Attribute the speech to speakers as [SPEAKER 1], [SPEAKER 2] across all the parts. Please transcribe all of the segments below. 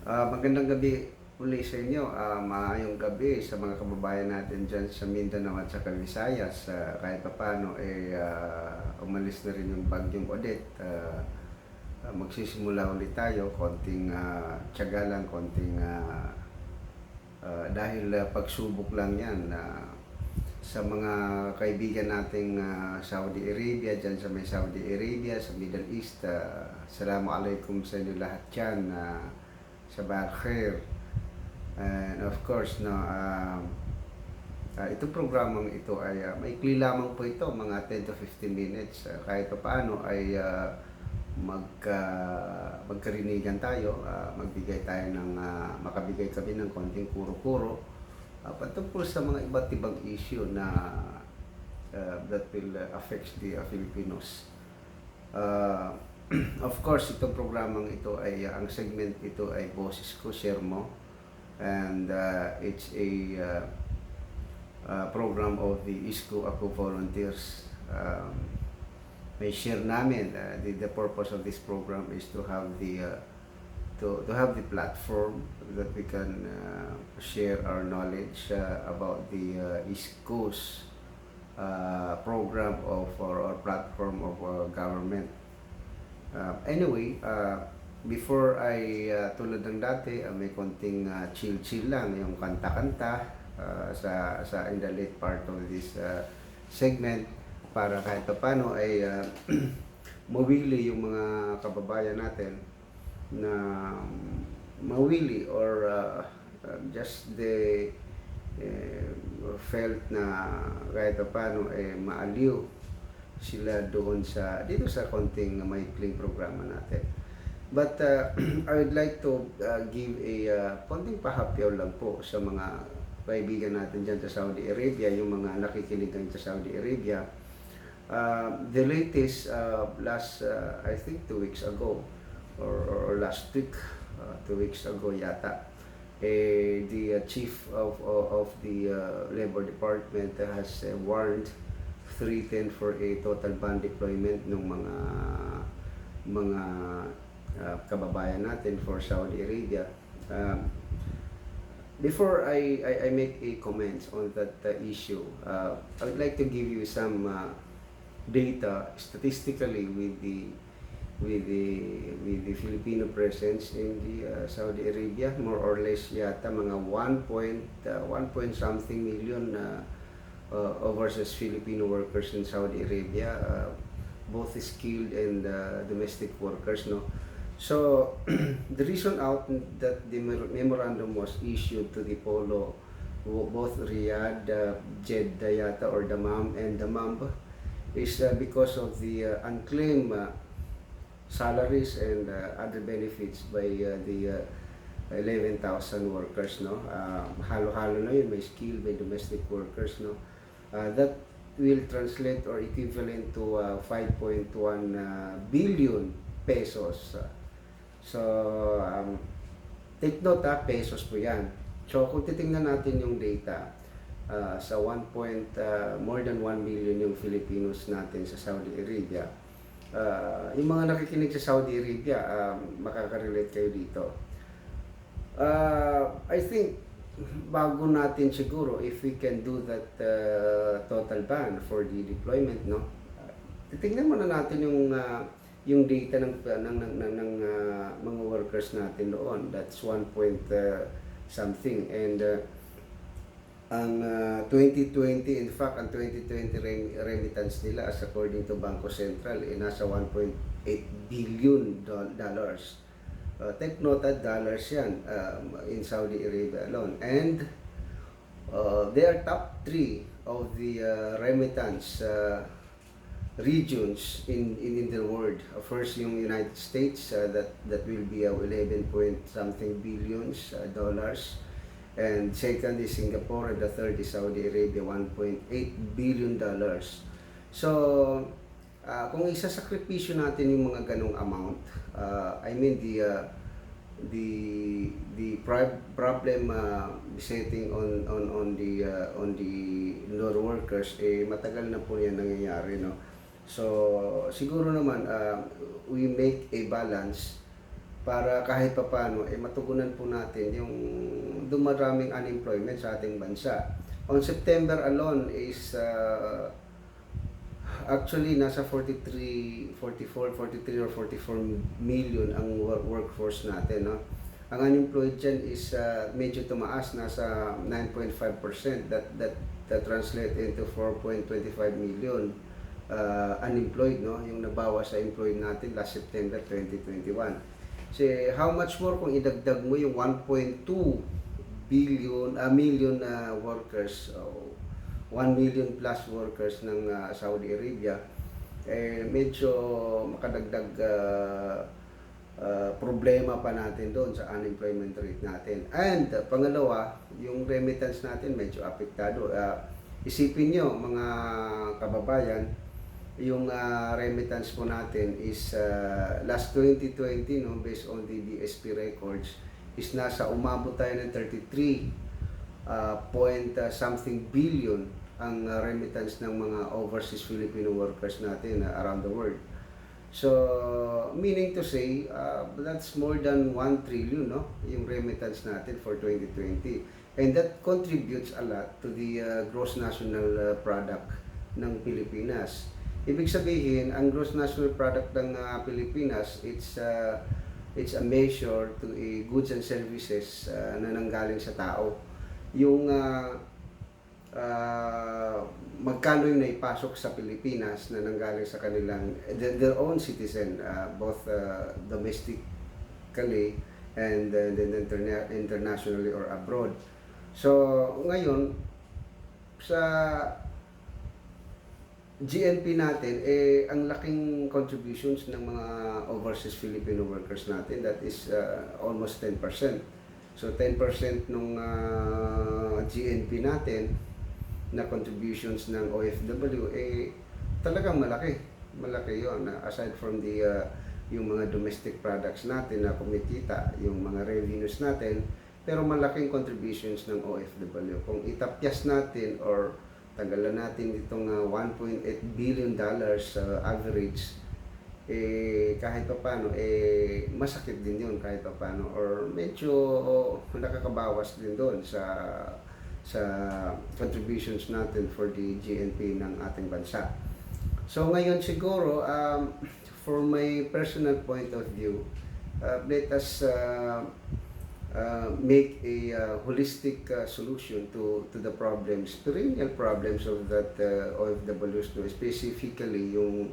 [SPEAKER 1] Magandang gabi uli sa inyo. Maayong gabi sa mga kababayan natin dyan sa Mindanao at sa Visayas. Kahit papaano, umalis na rin yung bagyong Odette. Magsisimula ulit tayo. Konting tiyaga lang, dahil pagsubok lang yan sa mga kaibigan nating Saudi Arabia, dyan sa may Saudi Arabia, sa Middle East. Assalamualaikum sa inyo lahat dyan. Sabah khair. And of course, no, itong programang ito ay maikli lamang po ito, mga 10 to 15 minutes. Kahit pa paano ay magkarinigan tayo, magbigay tayo ng, makabigay kami ng konting kuro-kuro patungkol sa mga iba't ibang issue na that will affect the Filipinos. Of course, itong programang ito ay, ang segment ito ay Boses Ko, Share Mo. And it's a program of the ISCO Ako Volunteers. May share namin. The purpose of this program is to have to have the platform that we can share our knowledge about the ISCO's program of or platform of government. Anyway, before ay tulad ng dati, may konting chill-chill lang, yung kanta-kanta in the late part of this segment, para kahit paano ay mawili yung mga kababayan natin na mawili or just they felt na kahit paano maaliw sila doon dito sa konting maikling programa natin. But I would like to give a konting pahapyaw lang po sa mga kaibigan natin dyan sa Saudi Arabia, yung mga nakikinig dyan sa Saudi Arabia. The latest, I think 2 weeks ago, or last week, 2 weeks ago yata, the chief of the Labor Department has warned 310 for a total ban deployment ng mga kababayan natin for Saudi Arabia. Before I make a comment on that issue, I would like to give you some data statistically with the Filipino presence in the Saudi Arabia. More or less yata mga 1 point something million overseas Filipino workers in Saudi Arabia, both skilled and domestic workers, no. So the reason out that the memorandum was issued to the Polo, both Riyadh, Jeddah yata, or Dammam and Dammam, is because of the unclaimed salaries and other benefits by the 11,000 workers, no. Halo-halo na yun, may skilled, may domestic workers, no. That will translate or equivalent to 5.1 billion pesos. So take note, pesos po yan. So kung titingnan natin yung data, sa more than 1 million yung Filipinos natin sa Saudi Arabia. Yung mga nakikinig sa Saudi Arabia, makaka-relate kayo dito. I think bago natin siguro, if we can do that total ban for the deployment, no, titingnan muna natin yung data ng mga workers natin doon. That's 1 point something, and ang 2020, in fact ang 2020 remittance nila, as according to Bangko Sentral, nasa 1.8 billion dollars. Take note that dollars yan, in Saudi Arabia alone. And they are top 3 of the remittance regions in the world. First yung United States, that will be 11 point something billions dollars. And second is Singapore, and the third is Saudi Arabia, 1.8 billion dollars. So kung isasakripisyo natin yung mga ganong amount, I mean the problem setting on the indoor workers, matagal na po yan nangyayari, no. So siguro naman we make a balance para kahit papaano matugunan po natin yung dumaraming unemployment sa ating bansa. On September alone is actually nasa 43 or 44 million ang workforce natin, no? Ang unemployed dyan is medyo tumaas, nasa 9.5%. That translate into 4.25 million unemployed, no? Yung nabawas sa employed natin last September 2021. So how much more kung idagdag mo yung 1.2 million workers, 1 million plus workers ng Saudi Arabia, medyo makadagdag problema pa natin doon sa unemployment rate natin. And pangalawa, yung remittance natin medyo apektado. Isipin nyo mga kababayan, yung remittance po natin is last 2020, no, based on the BSP records, is nasa umabot tayo ng 33 point something billion ang remittance ng mga overseas Filipino workers natin around the world. So, meaning to say, that's more than 1 trillion, no, yung remittance natin for 2020. And that contributes a lot to the gross national product ng Pilipinas. Ibig sabihin, ang gross national product ng Pilipinas, it's a measure to goods and services na nanggaling sa tao. Yung magkano yung naipasok sa Pilipinas na nanggaling sa kanilang their own citizen, both domestically and then internationally or abroad. So ngayon sa GNP natin, ang laking contributions ng mga overseas Filipino workers natin, that is almost 10%. So 10% nung GNP natin na contributions ng OFW, talagang malaki. Malaki yun. Aside from the yung mga domestic products natin na kumikita, yung mga revenues natin, pero malaking contributions ng OFW. Kung itapyas natin or tagalan natin itong $1.8 billion average, kahit pa paano, masakit din yun kahit pa paano, or medyo nakakabawas din doon sa contributions natin for the GNP ng ating bansa. So ngayon siguro, for my personal point of view, let us make a holistic solution to the problems, perennial problems of that OFWs, no? Specifically yung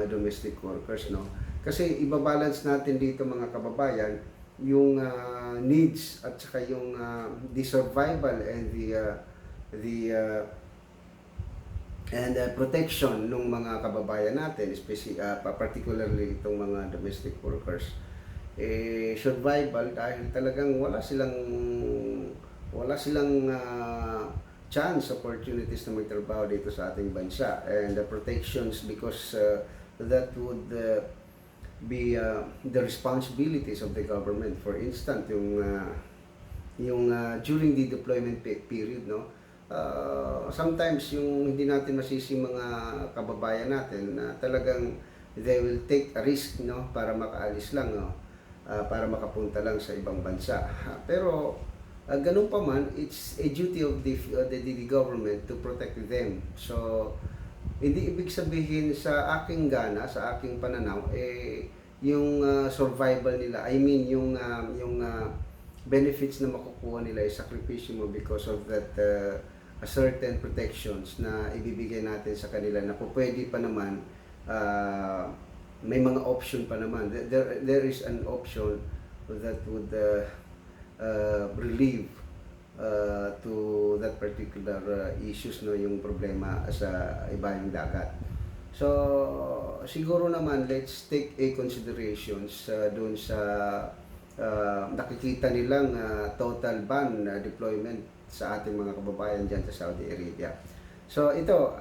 [SPEAKER 1] domestic workers, no? Kasi ibabalance natin dito mga kababayan yung needs at saka yung the survival and the protection ng mga kababayan natin, especially particularly itong mga domestic workers. Survival dahil talagang wala silang chance, opportunities na magtrabaho dito sa ating bansa, and the protections because that would be the responsibilities of the government. For instance, yung during the deployment period, no, sometimes yung hindi natin masisi mga kababayan natin na talagang they will take a risk, no, para makaalis lang, no, para makapunta lang sa ibang bansa. Pero ganun pa man, it's a duty of the government to protect them. So hindi ibig sabihin sa aking gana, sa aking pananaw, yung survival nila, I mean yung benefits na makukuha nila ay sakripisyo mo because of that certain protections na ibibigay natin sa kanila na pwede pa naman, may mga option pa naman. There is an option that would relieve to that particular issues, no, yung problema sa ibayong dagat. So siguro naman let's take a considerations doon sa nakikita nilang total ban deployment sa ating mga kababayan dyan sa Saudi Arabia. So ito,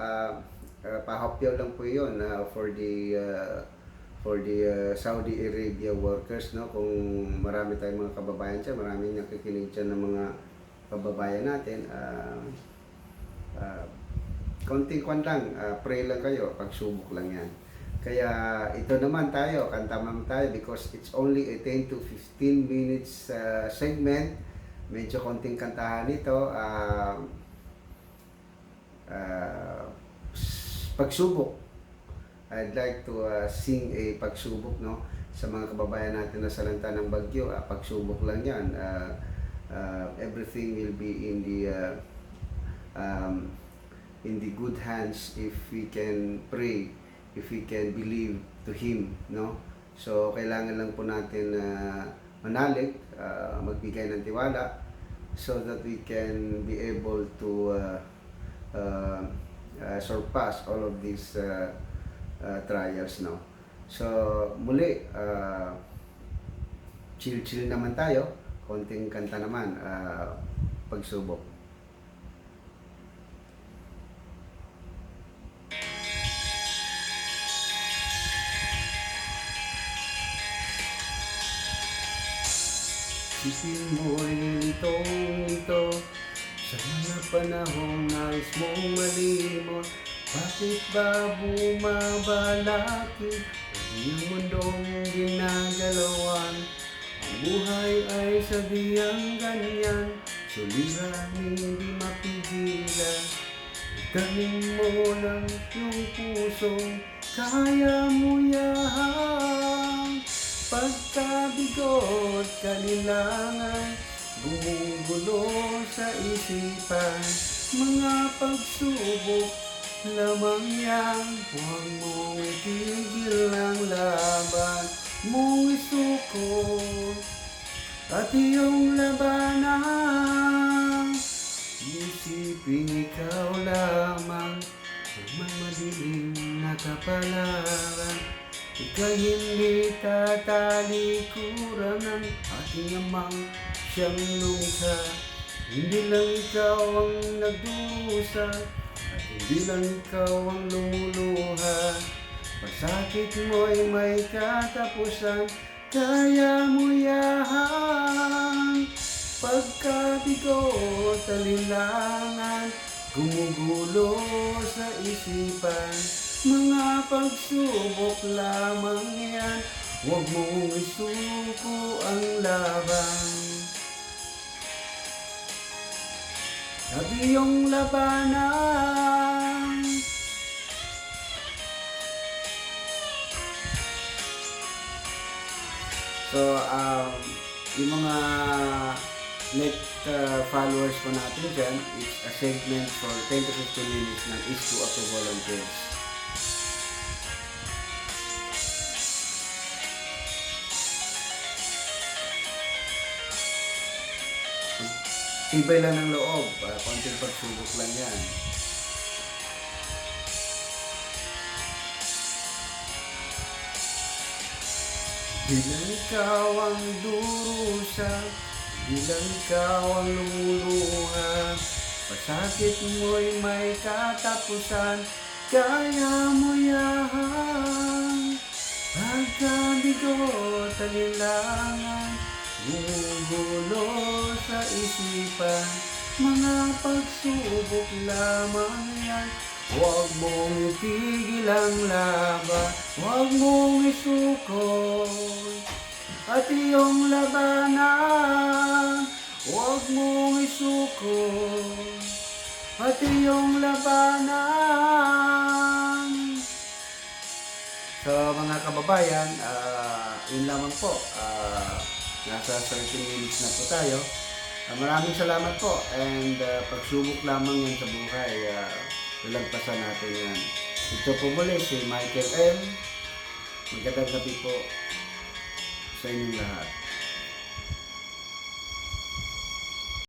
[SPEAKER 1] pahapyaw lang po yun for the Saudi Arabia workers, no? Kung marami tayong mga kababayan dyan, maraming nakikinig dyan ng mga kababayan natin, konting kwan lang, pray lang kayo, pagsubok lang yan. Kaya ito naman tayo, kanta naman tayo because it's only a 10 to 15 minutes segment. Medyo konting kantahan ito. Pagsubok. I'd like to sing a pagsubok, no, sa mga kababayan natin na salanta ng bagyo. Pagsubok lang yan. Everything will be in the good hands if we can pray, if we can believe to Him, no? So, kailangan lang po natin manalig, magbigay ng tiwala so that we can be able to surpass all of these trials, no? So, muli, chill-chill naman tayo, konting kanta naman, pagsubok. Isipin mo'y litong-lito sa mga panahong nais mong malimot. Bakit ba bumabalakid ang iyong mundong ginagalawan? Ang buhay ay sadyang ganyan, suliranin hindi mapigilan. Itanim mo lang yung pusong kaya mo yan. Pagkabigot, kalilangan, gumugulo sa isipan. Mga pagsubok lamang yan, huwag mong itigil ang laban mong isuko at iyong labanan. Isipin ikaw lamang ang madilim na kapalaran. Ika'y hindi tatalikuran ng ating amang siyang lumikha. Hindi lang ikaw ang nagdusa at hindi lang ikaw ang lumuluha. Pasakit mo'y may katapusan, kaya mo yan. Pagkabigot, alinlangan, gumugulo sa isipan. Mga pagsubok lamang yan, huwag mong isuko ang laban. At iyong labanan. So, yung mga net followers po natin dyan, it's a segment for 10 to 15 minutes ng issue of the volunteers. Tibay lang ng loob, konting pagsubok lang yan. Bilang ikaw ang durusa, bilang ikaw ang lumuluha. Pasakit mo'y may katapusan, kaya mo yan. Pagkabigot, alinlangan, gumugulo sa isipan. Mga pagsubok lamang yan, huwag mong itigil ang laban, huwag mong isuko at iyong labanan. Huwag mong isuko at iyong labanan. So mga kababayan, yun lamang po. Nasa 30 minutes na po tayo. Maraming salamat po and pagsubok lamang yan sa buhay. Lalagpasan natin yan. Ito po muli si Michael M. Magandang gabi po sa inyong lahat.